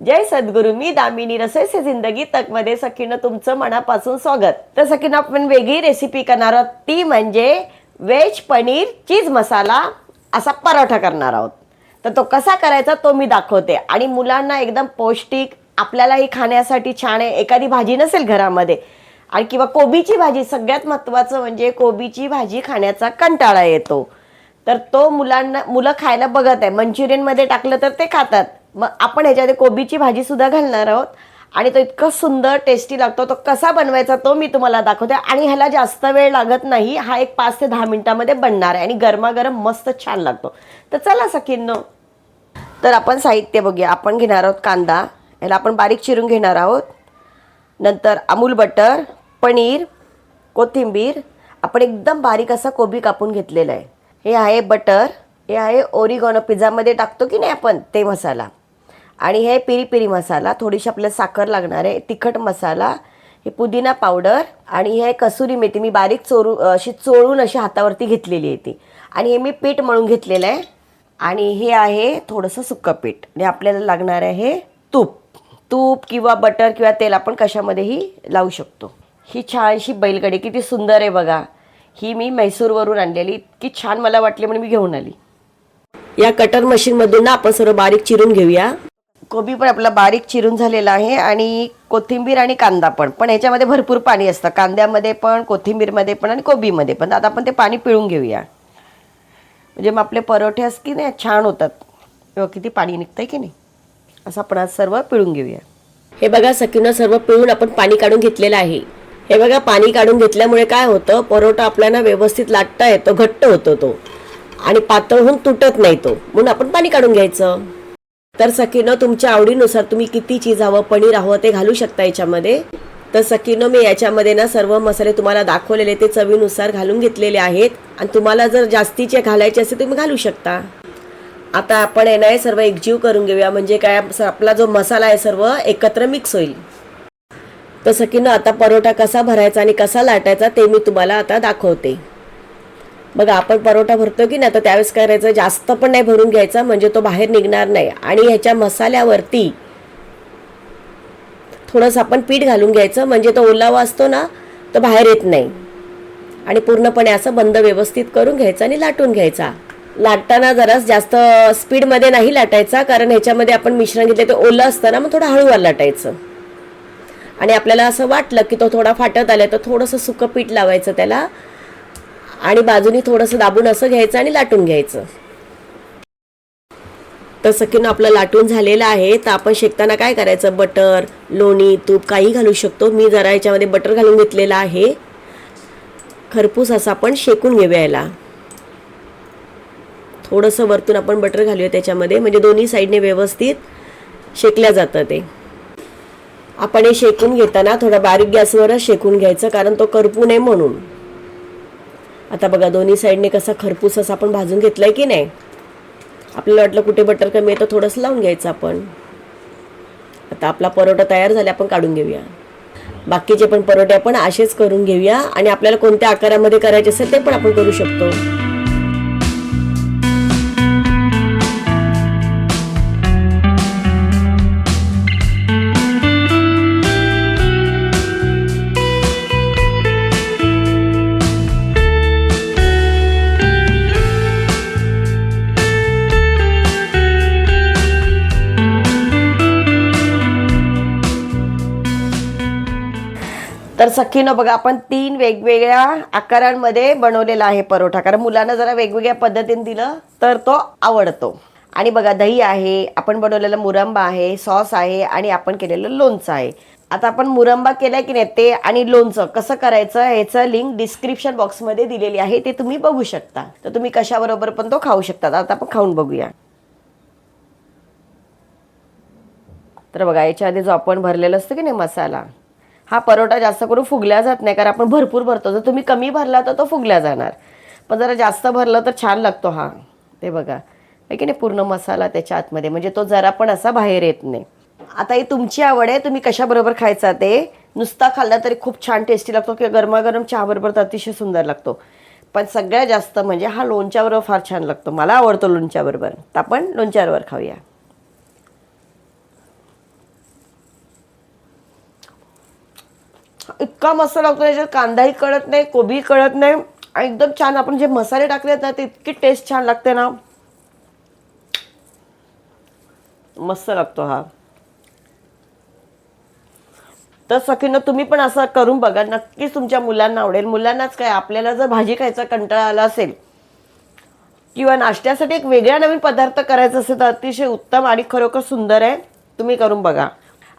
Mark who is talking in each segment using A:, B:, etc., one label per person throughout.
A: जय सद्गुरु. मी दामिनी रसोई से जिंदगी तक मध्ये सखीनं तुमचं मनापासून स्वागत. तर सखीनं आपण वेगळी रेसिपी करणार आहोत, ती म्हणजे व्हेज पनीर चीज मसाला असा पराठा करणार आहोत. तर तो कसा करायचा तो मी दाखवते आणि मुलांना एकदम पौष्टिक, आपल्यालाही खाण्यासाठी छान आहे. एखादी भाजी नसेल घरामध्ये आणि किंवा कोबीची भाजी, सगळ्यात महत्त्वाचं म्हणजे कोबीची भाजी खाण्याचा कंटाळा येतो, तर तो मुलं खायला बघत आहे. मंचुरियनमध्ये टाकलं तर ते खातात. मग आपण ह्याच्यामध्ये कोबीची भाजी सुद्धा घालणार आहोत आणि तो इतका सुंदर टेस्टी लागतो. तो कसा बनवायचा तो मी तुम्हाला दाखवते आणि ह्याला जास्त वेळ लागत नाही. हा एक 5 ते 10 मिनिटांमध्ये बनणार आहे आणि गरमागरम मस्त छान लागतो. तर चला सखींनो, तर आपण साहित्य बघूया. आपण घेणार आहोत कांदा, ह्याला आपण बारीक चिरून घेणार आहोत. नंतर अमूल बटर, पनीर, कोथिंबीर, आपण एकदम बारीक असा कोबी कापून घेतलेला आहे. हे आहे बटर, हे आहे ओरिगॅनो, पिझ्झामध्ये टाकतो की नाही आपण ते मसाला, आणि हे पिरी पिरी मसाला, थोडीशी आपल्याला साखर लागणार आहे, तिखट मसाला, हे पुदिना पावडर आणि हे कसुरी मेथी मी बारीक चोळून अशी हातावरती घेतलेली आहे ती, आणि हे मी पीठ मळून घेतलेलं आहे. आणि हे आहे थोडंसं सुक्कं पीठ, आणि आपल्याला लागणार आहे तूप किंवा बटर किंवा तेल, आपण कशामध्येही लावू शकतो. ही छानशी बैलगाडी किती सुंदर आहे बघा. ही मी म्हैसूरवरून आणलेली, इतकी छान मला वाटली म्हणून मी घेऊन आली. या कटर मशीनमधून ना आपण सर्व बारीक चिरून घेऊया. कोबी पण आपला बारीक चिरून झालेला आहे आणि कोथिंबीर आणि कांदा पण ह्याच्यामध्ये भरपूर पाणी असतं, कांद्यामध्ये पण, कोथिंबीरमध्ये पण आणि कोबीमध्ये पण. आता आपण ते पाणी पिळून घेऊया, म्हणजे मग आपले परोठे असं की नाही छान होतात. तेव्हा किती पाणी निघतंय की नाही, असं आपण आज सर्व पिळून घेऊया. हे बघा सखीनं, सर्व पिळून आपण पाणी काढून घेतलेलं आहे. हे बघा, पाणी काढून घेतल्यामुळे काय होतं, परोठा आपल्याला व्यवस्थित लाटता येतो, घट्ट होतो तो, आणि पातळ होऊन तुटत नाही तो, म्हणून आपण पाणी काढून घ्यायचं. तर सखीनं, तुमच्या आवडीनुसार तुम्ही किती चीज हवं, पनीर हवं ते घालू शकता याच्यामध्ये. तर सखीनं, मी याच्यामध्ये ना सर्व मसाले तुम्हाला दाखवलेले ते चवीनुसार घालून घेतलेले आहेत, आणि तुम्हाला जर जास्तीचे घालायचे असेल तुम्ही घालू शकता. आता आपण आहे ना सर्व एकजीव करून घेऊया, म्हणजे काय, आपला जो मसाला आहे सर्व एकत्र मिक्स होईल. तर सखीनं, आता परोठा कसा भरायचा आणि कसा लाटायचा ते मी तुम्हाला आता दाखवते. बघा, आपण परोठा भरतो की नाही, तर त्यावेळेस करायचं, जास्त पण नाही भरून घ्यायचा, म्हणजे तो बाहेर निघणार नाही. आणि ह्याच्या मसाल्यावरती थोडंसं आपण पीठ घालून घ्यायचं, म्हणजे तो ओलावा असतो ना तो बाहेर येत नाही. आणि पूर्णपणे असं बंद व्यवस्थित करून घ्यायचं आणि लाटून घ्यायचा. लाटताना जरा जास्त स्पीडमध्ये नाही लाटायचा, कारण ह्याच्यामध्ये आपण मिश्रण घेतलं ते ओलं असतं ना, मग थोडं हळूवार लाटायचं. आणि आपल्याला असं वाटलं की तो थोडा फाटत आला तर थोडंसं सुकं पीठ लावायचं त्याला, आणि बाजूनी थोडंसं दाबून असं घ्यायचं आणि लाटून घ्यायचं. तर सखीनं, आपलं लाटून झालेलं आहे. तर आपण शेकताना काय करायचं, बटर, लोणी, तूप काही घालू शकतो. मी जरा याच्यामध्ये बटर घालून घेतलेलं आहे. खरपूस असं आपण शेकून घेऊया याला. थोडंसं वरतून आपण बटर घालूया त्याच्यामध्ये, म्हणजे दोन्ही साईडने व्यवस्थित शेकल्या जातं ते. आपण हे शेकून घेताना थोडा बारीक गॅसवरच शेकून घ्यायचं, कारण तो करपू नये म्हणून. आता बघा, दोन्ही साईडने कसा खरपूस असं आपण भाजून घेतलाय की नाही. आपल्याला वाटलं कुठे बटर कमी आहे तर थोडंसं लावून घ्यायचं आपण. आता आपला परोठा तयार झाला, आपण काढून घेऊया. बाकीचे पण परोठे आपण असेच करून घेऊया, आणि आपल्याला कोणत्या आकारामध्ये करायचे असेल ते पण आपण करू शकतो. तर सखीनं, बघा, आपण 3 वेगवेगळ्या आकारांमध्ये बनवलेला आहे परोठा, कारण मुलांना जरा वेगवेगळ्या पद्धतीने दिलं तर तो आवडतो. आणि बघा, दही आहे, आपण बनवलेला मुरंबा आहे, सॉस आहे, आणि आपण केलेलं लोणचं आहे. आता आपण मुरंबा केलाय की नाही ते, आणि लोणचं कसं करायचं ह्याचं लिंक डिस्क्रिप्शन बॉक्समध्ये दिलेली आहे, ते तुम्ही बघू शकता. तर तुम्ही कशाबरोबर पण तो खाऊ शकता. आता आपण खाऊन बघूया. तर बघा, याच्या आधी जो आपण भरलेला असतो की नाही मसाला, हा परोठा जास्त करून फुगल्या जात नाही, कारण आपण भरपूर भरतो. जर तुम्ही कमी भरला तर तो फुगल्या जाणार, पण जरा जास्त भरलं तर छान लागतो हा. ते बघा, आहे की नाही, पूर्ण मसाला त्याच्या आतमध्ये, म्हणजे तो जरा पण असा बाहेर येत नाही. आता ही तुमची आवड आहे, तुम्ही कशाबरोबर खायचा ते. नुसता खाल्ला तरी खूप छान टेस्टी लागतो, किंवा गरमागरम चहाबरोबर तर अतिशय सुंदर लागतो. पण सगळ्यात जास्त म्हणजे हा लोणच्याबरोबर फार छान लागतो. मला आवडतो लोणच्याबरोबर, तर आपण लोणच्याबरोबर खाऊया. इतका मस्त लागतो. त्याच्यात कांदाही कळत नाही, कोबी कळत नाही आणि एकदम छान. आपण जे मसाले टाकलेत ना ते इतकी टेस्ट छान लागते ना, मस्त लागतो हा. तर सखींनो तुम्ही पण असं करून बघा, नक्कीच तुमच्या मुलांना आवडेल. मुलांनाच काय, आपल्याला जर भाजी खायचा कंटाळा आला असेल किंवा नाश्त्यासाठी एक वेगळा नवीन पदार्थ करायचा असेल तर अतिशय उत्तम आणि खरोखर सुंदर आहे. तुम्ही करून बघा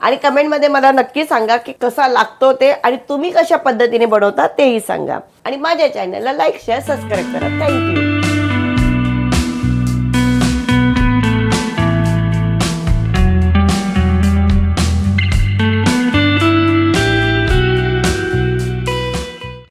A: आणि कमेंटमध्ये मला नक्की सांगा की कसा लागतो ते आणि तुम्ही कशा पद्धतीने बनवता तेही सांगा. आणि माझ्या चॅनलला लाईक शेअर सबस्क्राईब करा. थँक्यू.